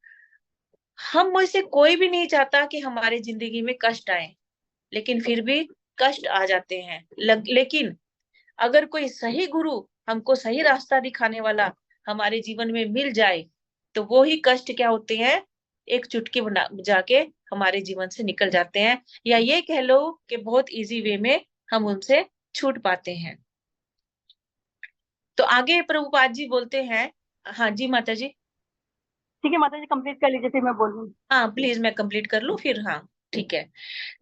हम में से कोई भी नहीं चाहता कि हमारी जिंदगी में कष्ट आए, लेकिन फिर भी कष्ट आ जाते हैं। लेकिन अगर कोई सही गुरु हमको सही रास्ता दिखाने वाला हमारे जीवन में मिल जाए, तो वो ही कष्ट क्या होते हैं, एक चुटकी बना जाके हमारे जीवन से निकल जाते हैं, या ये कह लो कि बहुत इजी वे में हम उनसे छूट पाते हैं। तो आगे प्रभुपाद जी बोलते हैं। हाँ जी माता जी। ठीक है माता जी, कंप्लीट कर लीजिए फिर मैं बोल दूँ। हाँ प्लीज मैं कंप्लीट कर लूं फिर। हाँ ठीक है।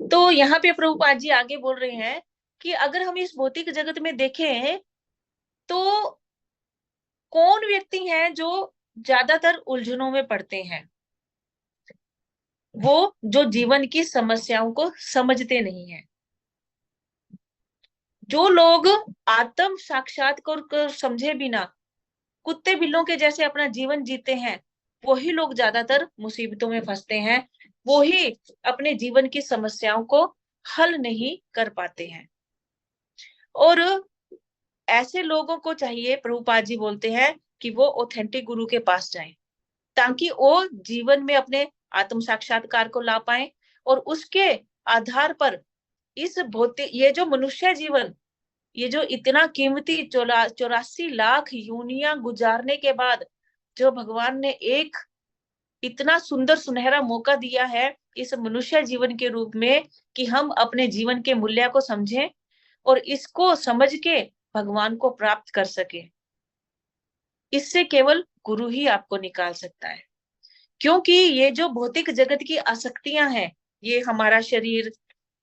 तो यहाँ पे प्रभुपाद जी आगे बोल रहे हैं कि अगर हम इस भौतिक जगत में देखें तो कौन व्यक्ति हैं जो ज्यादातर उलझनों में पड़ते हैं, वो जो जीवन की समस्याओं को समझते नहीं है। जो लोग आत्म साक्षात्कार कर समझे बिना कुत्ते बिल्लों के जैसे अपना जीवन जीते हैं, वही लोग ज्यादातर मुसीबतों में फंसते हैं, वही अपने जीवन की समस्याओं को हल नहीं कर पाते हैं। और ऐसे लोगों को चाहिए, प्रभुपाद जी बोलते हैं कि वो ऑथेंटिक गुरु के पास जाएं, ताकि वो जीवन में अपने आत्म साक्षात्कार को ला पाए, और उसके आधार पर इस भौतिक, ये जो मनुष्य जीवन, ये जो इतना कीमती 84 लाख यूनियां गुजारने के बाद जो भगवान ने एक इतना सुंदर सुनहरा मौका दिया है इस मनुष्य जीवन के रूप में, कि हम अपने जीवन के मूल्य को समझें और इसको समझ के भगवान को प्राप्त कर सके। इससे केवल गुरु ही आपको निकाल सकता है, क्योंकि ये जो भौतिक जगत की आसक्तियां हैं, ये हमारा शरीर,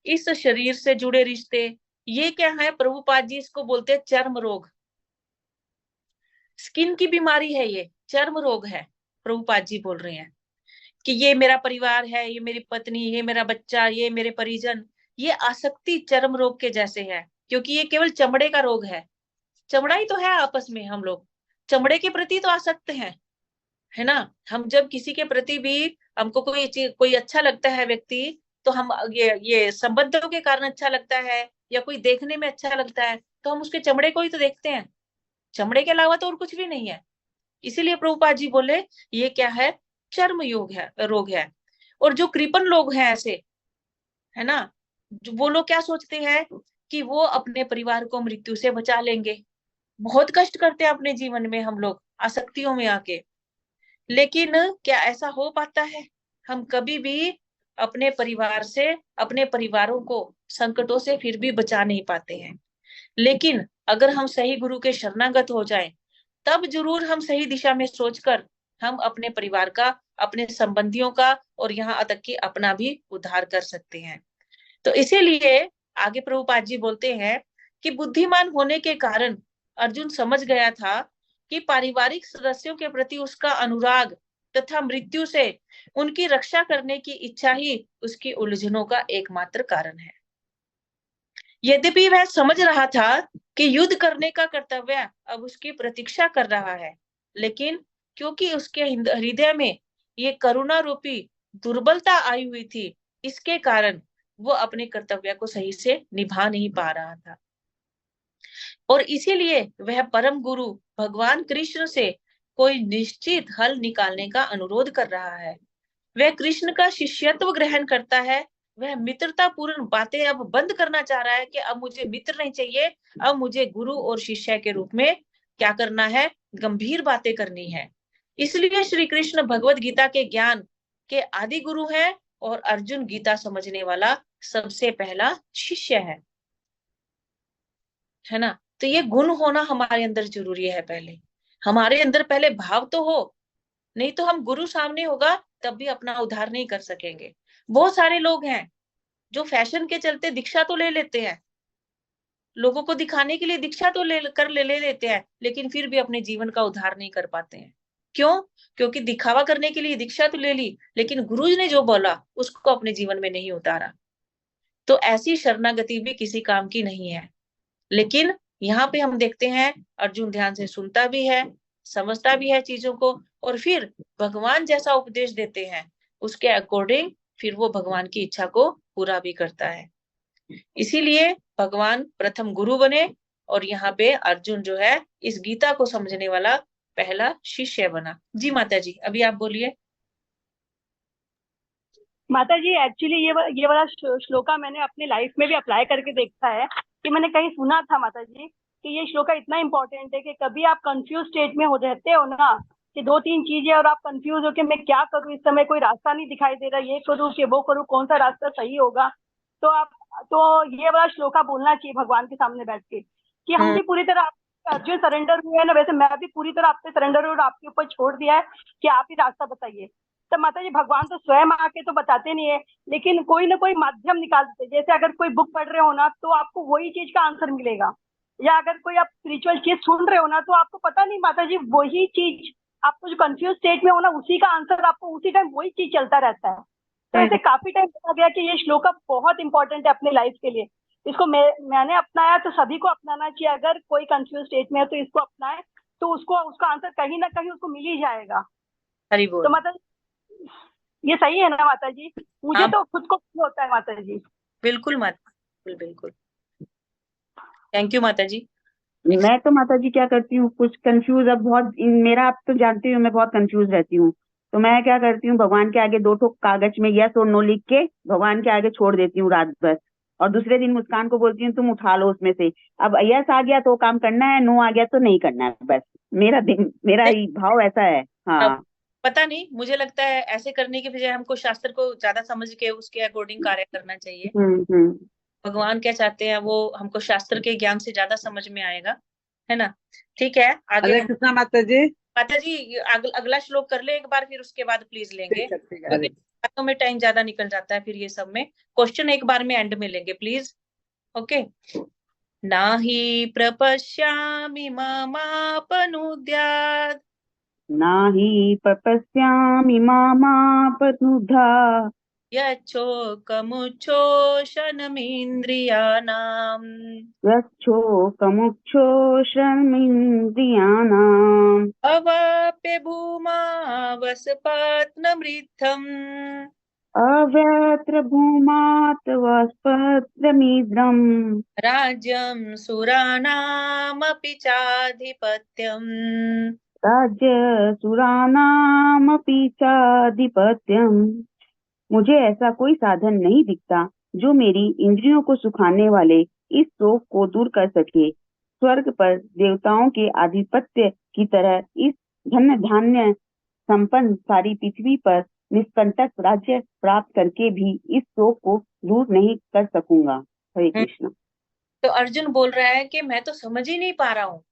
इस शरीर से जुड़े रिश्ते, ये क्या है, प्रभुपाद जी इसको बोलते हैं चर्म रोग, स्किन की बीमारी है, ये चर्म रोग है। प्रभुपाद जी बोल रहे हैं कि ये मेरा परिवार है, ये मेरी पत्नी, ये मेरा बच्चा, ये मेरे परिजन, ये आसक्ति चर्म रोग के जैसे है, क्योंकि ये केवल चमड़े का रोग है। चमड़ा ही तो है, आपस में हम लोग चमड़े के प्रति तो आसक्त हैं, है ना। हम जब किसी के प्रति भी हमको कोई अच्छा लगता है व्यक्ति, तो हम ये संबंधों के कारण अच्छा लगता है, या कोई देखने में अच्छा लगता है, तो हम उसके चमड़े को ही तो देखते हैं, चमड़े के अलावा तो और कुछ भी नहीं है। इसीलिए प्रभुपाद जी बोले ये क्या है, चर्म रोग है। और जो कृपण लोग हैं ऐसे, है ना, वो लोग क्या सोचते हैं कि वो अपने परिवार को मृत्यु से बचा लेंगे। बहुत कष्ट करते हैं अपने जीवन में हम लोग आसक्तियों में आके, लेकिन क्या ऐसा हो पाता है? हम कभी भी अपने परिवार से, अपने परिवारों को संकटों से फिर भी बचा नहीं पाते हैं। लेकिन अगर हम सही गुरु के शरणागत हो जाएं, तब जरूर हम सही दिशा में सोचकर हम अपने परिवार का, अपने संबंधियों का, और यहाँ तक कि अपना भी उद्धार कर सकते हैं। तो इसीलिए आगे प्रभुपाद जी बोलते हैं कि बुद्धिमान होने के कारण अर्जुन समझ गया था कि पारिवारिक सदस्यों के प्रति उसका अनुराग तथा मृत्यु से उनकी रक्षा करने की इच्छा ही उसकी उलझनों का एकमात्र कारण है। यद्यपि वह समझ रहा था कि युद्ध करने का कर्तव्य अब उसकी प्रतीक्षा कर रहा है, लेकिन क्योंकि उसके हृदय में ये करुणा रूपी दुर्बलता आई हुई थी, इसके कारण वो अपने कर्तव्य को सही से निभा नहीं पा रहा था। और इसीलिए वह परम गुरु भगवान कृष्ण से कोई निश्चित हल निकालने का अनुरोध कर रहा है। वह कृष्ण का शिष्यत्व ग्रहण करता है, वह मित्रता पूर्ण बातें अब बंद करना चाह रहा है कि अब मुझे मित्र नहीं चाहिए, अब मुझे गुरु और शिष्य के रूप में क्या करना है, गंभीर बातें करनी है। इसलिए श्री कृष्ण भगवत गीता के ज्ञान के आदि गुरु हैं, और अर्जुन गीता समझने वाला सबसे पहला शिष्य है ना। तो ये गुण होना हमारे अंदर जरूरी है। पहले हमारे अंदर पहले भाव तो हो, नहीं तो हम गुरु सामने होगा तब भी अपना उद्धार नहीं कर सकेंगे। बहुत सारे लोग हैं जो फैशन के चलते दीक्षा तो ले लेते हैं, लोगों को दिखाने के लिए दीक्षा तो ले लेते हैं, लेकिन फिर भी अपने जीवन का उद्धार नहीं कर पाते हैं। क्यों? क्योंकि दिखावा करने के लिए दीक्षा तो ले ली, लेकिन गुरु ने जो बोला उसको अपने जीवन में नहीं उतारा। तो ऐसी शरणागति भी किसी काम की नहीं है। लेकिन यहाँ पे हम देखते हैं अर्जुन ध्यान से सुनता भी है, समझता भी है चीजों को, और फिर भगवान जैसा उपदेश देते हैं उसके अकॉर्डिंग फिर वो भगवान की इच्छा को पूरा भी करता है। इसीलिए भगवान प्रथम गुरु बने, और यहाँ पे अर्जुन जो है इस गीता को समझने वाला पहला शिष्य बना। जी माता जी, अभी आप बोलिए। माता जी एक्चुअली ये वाला श्लोका मैंने अपनी लाइफ में भी अप्लाई करके देखा है, कि मैंने कहीं सुना था माता जी कि ये श्लोका इतना इम्पोर्टेंट है कि कभी आप कंफ्यूज स्टेट में हो जाते हो ना, कि 2-3 चीजें और आप कंफ्यूज हो कि मैं क्या करूं, इस समय कोई रास्ता नहीं दिखाई दे रहा, ये करूं कि वो करूं, कौन सा रास्ता सही होगा, तो ये वाला श्लोका बोलना चाहिए भगवान के सामने बैठ के, कि हम भी पूरी तरह अर्जुन सरेंडर हुए हैं ना, वैसे मैं भी पूरी तरह आप पे सरेंडर और आपके ऊपर छोड़ दिया है कि आप ही रास्ता बताइए। तो माता जी भगवान तो स्वयं आके तो बताते नहीं है, लेकिन कोई ना कोई माध्यम निकाल देते। जैसे अगर कोई बुक पढ़ रहे हो ना तो आपको वही चीज का आंसर मिलेगा, या अगर कोई आप स्पिरिचुअल चीज सुन रहे हो ना तो आपको पता नहीं माता जी वही चीज, आपको जो कंफ्यूज स्टेट में हो ना उसी का आंसर आपको उसी टाइम वही चीज चलता रहता है। तो ऐसे काफी टाइम देखा गया कि ये श्लोका बहुत इंपॉर्टेंट है अपने लाइफ के लिए। इसको मैंने अपनाया तो सभी को अपनाना चाहिए। अगर कोई कंफ्यूज स्टेट में है तो इसको अपनाए, तो उसको उसका आंसर कहीं ना कहीं उसको मिल ही जाएगा। हरी तो बोल। माता जी, ये सही है ना माता जी? मुझे हाँ तो खुद को feel होता है माता जी। बिल्कुल माता, बिल्कुल बिल्कुल। थैंक यू माता जी। मैं तो माता जी क्या करती हूँ, कुछ कंफ्यूज, अब बहुत मेरा, आप तो जानती हूँ मैं बहुत कंफ्यूज रहती हूँ, तो मैं क्या करती हूँ, भगवान के आगे 2 ठो कागज में यस और नो लिख के भगवान के आगे छोड़ देती हूँ रात भर, और दूसरे दिन मुस्कान को बोलती हूँ तुम उठा लो उसमें से, अब यस आ गया तो काम करना है, नो आ गया तो नहीं करना है, बस मेरा दिन, मेरा देख, ही भाव ऐसा है। अब हाँ। पता नहीं, मुझे लगता है ऐसे करने के बजाय हमको शास्त्र को ज्यादा समझ के उसके अकॉर्डिंग कार्य करना चाहिए। हम्म। भगवान क्या चाहते हैं वो हमको शास्त्र के ज्ञान से ज्यादा समझ में आएगा, है ना। ठीक है, आगे हरे हम कृष्णा माता जी। माता जी अगला श्लोक कर ले एक बार, फिर उसके बाद प्लीज लेंगे, ठीक है क्योंकि बातों में टाइम ज्यादा निकल जाता है, फिर ये सब में क्वेश्चन एक बार में एंड में लेंगे प्लीज। ओके। नाही प्रपश्यामि ममापनुद्यात् नाही तपस्यामि मामापनुधा यच्छोकमुच्छोषणमिन्द्रियाणाम् यच्छोकमुच्छोषणमिन्द्रियाणाम् अवाप्य भूमा वसपत्नमृद्धम् अव्यत्र भूमात् वस्पत्रमिद्रम् राज्यं सुराणामपि चाधिपत्यम्। राज्यसुराणामपि चाधिपत्यम्। मुझे ऐसा कोई साधन नहीं दिखता जो मेरी इंद्रियों को सुखाने वाले इस शोक को दूर कर सके। स्वर्ग पर देवताओं के आधिपत्य की तरह इस धन धान्य संपन्न सारी पृथ्वी पर निष्कंटक राज्य प्राप्त करके भी इस शोक को दूर नहीं कर सकूंगा। हरे कृष्ण। तो अर्जुन बोल रहा है कि मैं तो समझ ही नहीं पा रहा हूँ,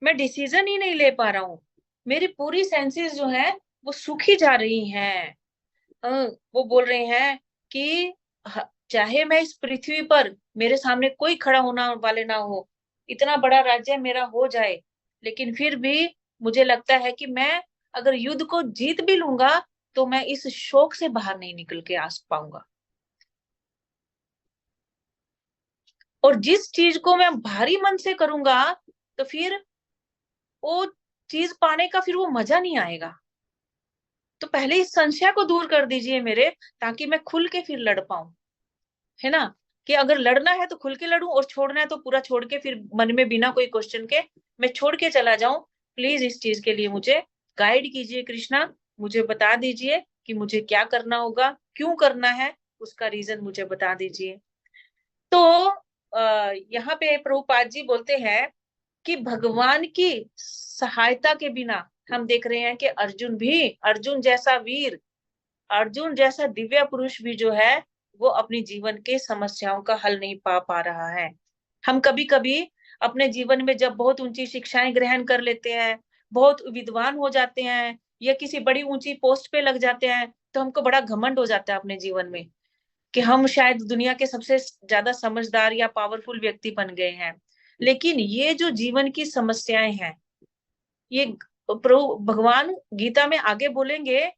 मैं डिसीजन ही नहीं ले पा रहा हूँ, मेरी पूरी सेंसेस जो है वो सूखी जा रही हैं। वो बोल रहे हैं कि चाहे मैं इस पृथ्वी पर मेरे सामने कोई खड़ा होना वाले ना हो, इतना बड़ा राज्य मेरा हो जाए, लेकिन फिर भी मुझे लगता है कि मैं अगर युद्ध को जीत भी लूंगा तो मैं इस शोक से बाहर नहीं निकल के आ पाऊंगा। और जिस चीज को मैं भारी मन से करूंगा तो फिर वो चीज पाने का फिर वो मजा नहीं आएगा। तो पहले इस संशय को दूर कर दीजिए मेरे, ताकि मैं खुल के फिर लड़ पाऊं, है ना। कि अगर लड़ना है तो खुल के लड़ूं, और छोड़ना है तो पूरा छोड़ के फिर मन में बिना कोई क्वेश्चन के मैं छोड़ के चला जाऊं। प्लीज इस चीज के लिए मुझे गाइड कीजिए कृष्णा, मुझे बता दीजिए कि मुझे क्या करना होगा, क्यों करना है, उसका रीजन मुझे बता दीजिए। तो यहाँ पे प्रभुपाद जी बोलते हैं कि भगवान की सहायता के बिना हम देख रहे हैं कि अर्जुन जैसा वीर, अर्जुन जैसा दिव्य पुरुष भी जो है वो अपनी जीवन के समस्याओं का हल नहीं पा रहा है। हम कभी कभी अपने जीवन में जब बहुत ऊंची शिक्षाएं ग्रहण कर लेते हैं, बहुत विद्वान हो जाते हैं, या किसी बड़ी ऊंची पोस्ट पे लग जाते हैं, तो हमको बड़ा घमंड हो जाता है अपने जीवन में कि हम शायद दुनिया के सबसे ज्यादा समझदार या पावरफुल व्यक्ति बन गए हैं। लेकिन ये जो जीवन की समस्याएं हैं, ये प्रभु भगवान गीता में आगे बोलेंगे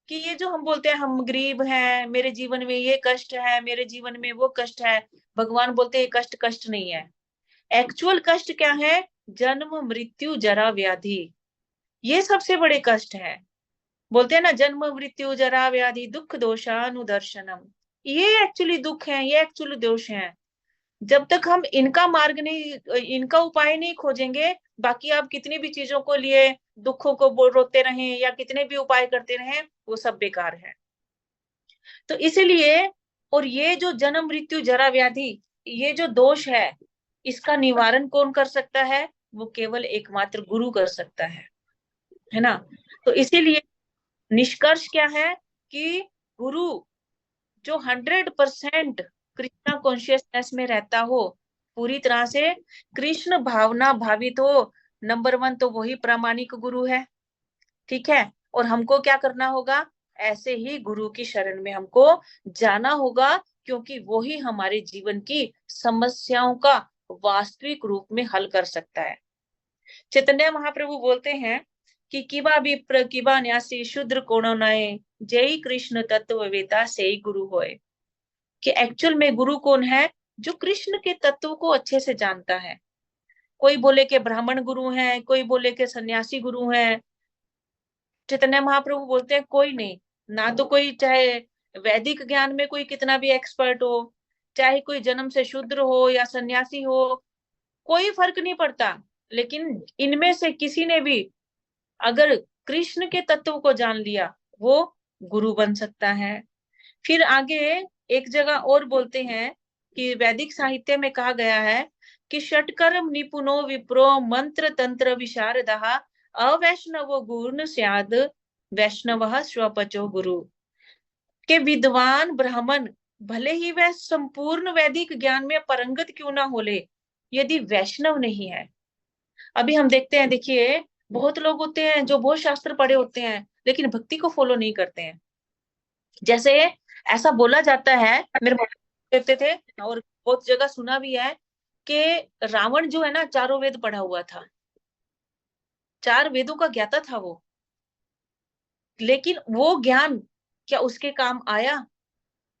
कि ये जो हम बोलते हैं हम गरीब हैं, मेरे जीवन में ये कष्ट है, मेरे जीवन में वो कष्ट है, भगवान बोलते हैं ये कष्ट कष्ट नहीं है। एक्चुअल कष्ट क्या है? जन्म मृत्यु जरा व्याधि, ये सबसे बड़े कष्ट है। बोलते हैं ना, जन्म मृत्यु जरा व्याधि दुख दोषानुदर्शनम, ये एक्चुअली दुख है, ये एक्चुअली दोष है। जब तक हम इनका मार्ग नहीं, इनका उपाय नहीं खोजेंगे, बाकी आप कितनी भी चीजों को लिए दुखों को रोते रहें या कितने भी उपाय करते रहें, वो सब बेकार है। तो इसीलिए, और ये जो जन्म मृत्यु जरा व्याधि, ये जो दोष है, इसका निवारण कौन कर सकता है? वो केवल एकमात्र गुरु कर सकता है ना। तो इसीलिए निष्कर्ष क्या है कि गुरु जो 100% कृष्णा कॉन्शियसनेस में रहता हो, पूरी तरह से कृष्ण भावना भावित हो, नंबर 1 तो वही प्रामाणिक गुरु है। ठीक है, और हमको क्या करना होगा? ऐसे ही गुरु की शरण में हमको जाना होगा, क्योंकि वो ही हमारे जीवन की समस्याओं का वास्तविक रूप में हल कर सकता है। चैतन्य महाप्रभु बोलते हैं कि किबा विप्र किबा न्यासी शूद्र कोनो नए, जय कृष्ण तत्व वेता से ही गुरु होए। कि एक्चुअल में गुरु कौन है? जो कृष्ण के तत्व को अच्छे से जानता है। कोई बोले कि ब्राह्मण गुरु हैं, कोई बोले कि सन्यासी गुरु हैं। चैतन्य महाप्रभु बोलते हैं कोई नहीं, ना तो कोई चाहे वैदिक ज्ञान में कोई कितना भी एक्सपर्ट हो, चाहे कोई जन्म से शूद्र हो या सन्यासी हो, कोई फर्क नहीं पड़ता, लेकिन इनमें से किसी ने भी अगर कृष्ण के तत्व को जान लिया वो गुरु बन सकता है। फिर आगे एक जगह और बोलते हैं कि वैदिक साहित्य में कहा गया है कि षटकर्म निपुणो विप्रो मंत्र तंत्र विशारदः अवैष्णवो गुण स्याद वैष्णवः स्वपचो गुरु। के विद्वान ब्राह्मण भले ही वह संपूर्ण वैदिक ज्ञान में परंगत क्यों ना हो ले, यदि वैष्णव नहीं है। अभी हम देखते हैं, देखिए बहुत लोग होते हैं जो बहुत शास्त्र पढ़े होते हैं लेकिन भक्ति को फॉलो नहीं करते हैं। जैसे ऐसा बोला जाता है, मेरे कहते थे और बहुत जगह सुना भी है कि रावण जो है ना 4 वेद पढ़ा हुआ था, 4 वेदों का ज्ञाता था वो, लेकिन वो ज्ञान क्या उसके काम आया?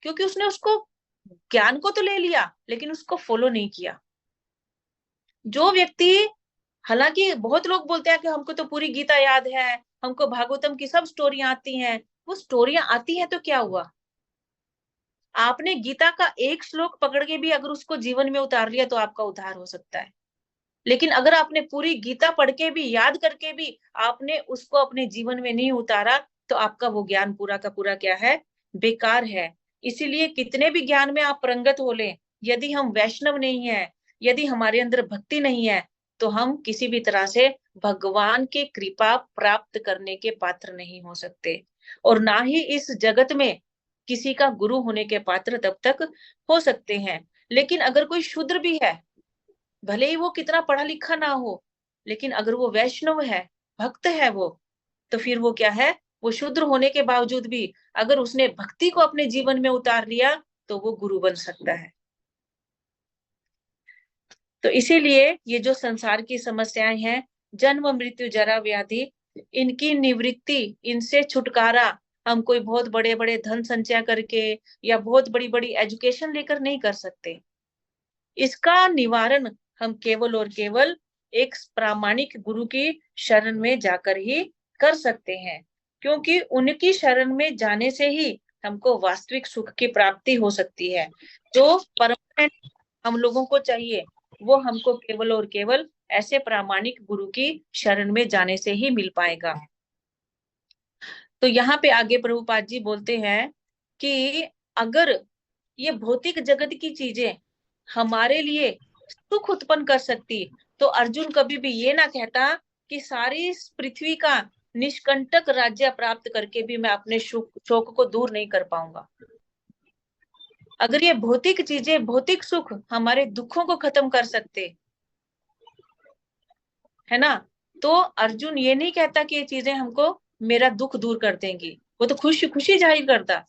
क्योंकि उसने उसको ज्ञान को तो ले लिया लेकिन उसको फॉलो नहीं किया। जो व्यक्ति, हालांकि बहुत लोग बोलते हैं कि हमको तो पूरी गीता याद है, हमको भागवतम की सब स्टोरियां आती हैं, वो स्टोरियां आती हैं तो क्या हुआ? आपने गीता का एक श्लोक पकड़ के भी अगर उसको जीवन में उतार लिया तो आपका उद्धार हो सकता है। लेकिन अगर आपने पूरी गीता पढ़ के भी, याद करके भी आपने उसको अपने जीवन में नहीं उतारा तो आपका वो ज्ञान पूरा का पूरा क्या है? बेकार है। इसीलिए कितने भी ज्ञान में आप परंगत हो ले, यदि हम वैष्णव नहीं है, यदि हमारे अंदर भक्ति नहीं है, तो हम किसी भी तरह से भगवान की कृपा प्राप्त करने के पात्र नहीं हो सकते, और ना ही इस जगत में किसी का गुरु होने के पात्र तब तक हो सकते हैं। लेकिन अगर कोई शूद्र भी है, भले ही वो कितना पढ़ा लिखा ना हो, लेकिन अगर वो वैष्णव है, भक्त है वो, तो फिर वो क्या है? वो शूद्र होने के बावजूद भी अगर उसने भक्ति को अपने जीवन में उतार लिया तो वो गुरु बन सकता है। तो इसीलिए ये जो संसार की समस्याएं हैं, जन्म मृत्यु जरा व्याधि, इनकी निवृत्ति, इनसे छुटकारा हम कोई बहुत बड़े बड़े धन संचय करके या बहुत बड़ी बड़ी एजुकेशन लेकर नहीं कर सकते। इसका निवारण हम केवल और केवल एक प्रामाणिक गुरु की शरण में जाकर ही कर सकते हैं, क्योंकि उनकी शरण में जाने से ही हमको वास्तविक सुख की प्राप्ति हो सकती है। जो परमानेंट हम लोगों को चाहिए वो हमको केवल और केवल ऐसे प्रामाणिक गुरु की शरण में जाने से ही मिल पाएगा। तो यहाँ पे आगे प्रभुपाद जी बोलते हैं कि अगर ये भौतिक जगत की चीजें हमारे लिए सुख उत्पन्न कर सकती, तो अर्जुन कभी भी ये ना कहता कि सारी इस पृथ्वी का निष्कंटक राज्य प्राप्त करके भी मैं अपने शोक को दूर नहीं कर पाऊंगा। अगर ये भौतिक चीजें, भौतिक सुख हमारे दुखों को खत्म कर सकते है ना, तो अर्जुन ये नहीं कहता कि ये चीजें हमको मेरा दुख दूर कर देंगी, वो तो खुशी खुशी जाहिर करता।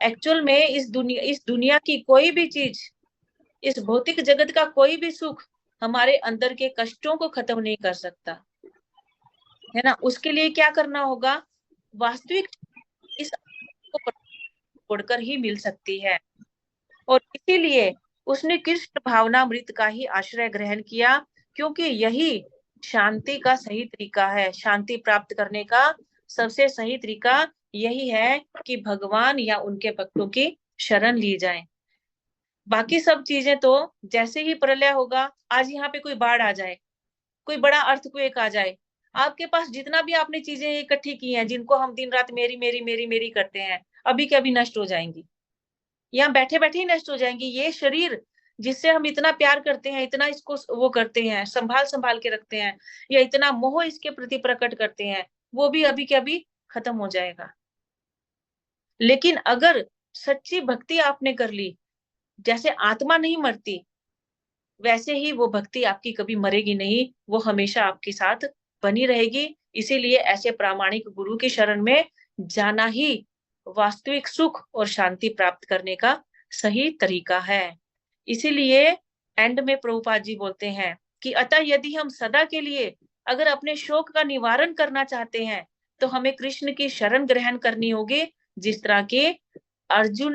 एक्चुअल में इस दुनिया की कोई भी चीज, इस भौतिक जगत का कोई भी सुख हमारे अंदर के कष्टों को खत्म नहीं कर सकता, है ना। उसके लिए क्या करना होगा? वास्तविक इस को छोड़कर ही मिल सकती है, और इसीलिए उसने कृष्ण भावनामृत का ही आश्रय ग्रहण किया, क्योंकि यही शांति का सही तरीका है। शांति प्राप्त करने का सबसे सही तरीका यही है कि भगवान या उनके भक्तों की शरण ली जाए। बाकी सब चीजें तो जैसे ही प्रलय होगा, आज यहाँ पे कोई बाढ़ आ जाए, कोई बड़ा अर्थक्वेक आ जाए, आपके पास जितना भी आपने चीजें इकट्ठी की हैं, जिनको हम दिन रात मेरी मेरी मेरी मेरी करते हैं, अभी के अभी नष्ट हो जाएंगी, यहाँ बैठे बैठे ही नष्ट हो जाएंगी। ये शरीर जिससे हम इतना प्यार करते हैं, इतना इसको वो करते हैं, संभाल संभाल के रखते हैं, या इतना मोह इसके प्रति प्रकट करते हैं, वो भी अभी के अभी खत्म हो जाएगा। लेकिन अगर सच्ची भक्ति आपने कर ली, जैसे आत्मा नहीं मरती, वैसे ही वो भक्ति आपकी कभी मरेगी नहीं, वो हमेशा आपके साथ बनी रहेगी। इसीलिए ऐसे प्रामाणिक गुरु की शरण में जाना ही वास्तविक सुख और शांति प्राप्त करने का सही तरीका है। इसीलिए एंड में प्रभुपाद जी बोलते हैं कि अतः यदि हम सदा के लिए अगर अपने शोक का निवारण करना चाहते हैं तो हमें कृष्ण की शरण ग्रहण करनी होगी, जिस तरह के अर्जुन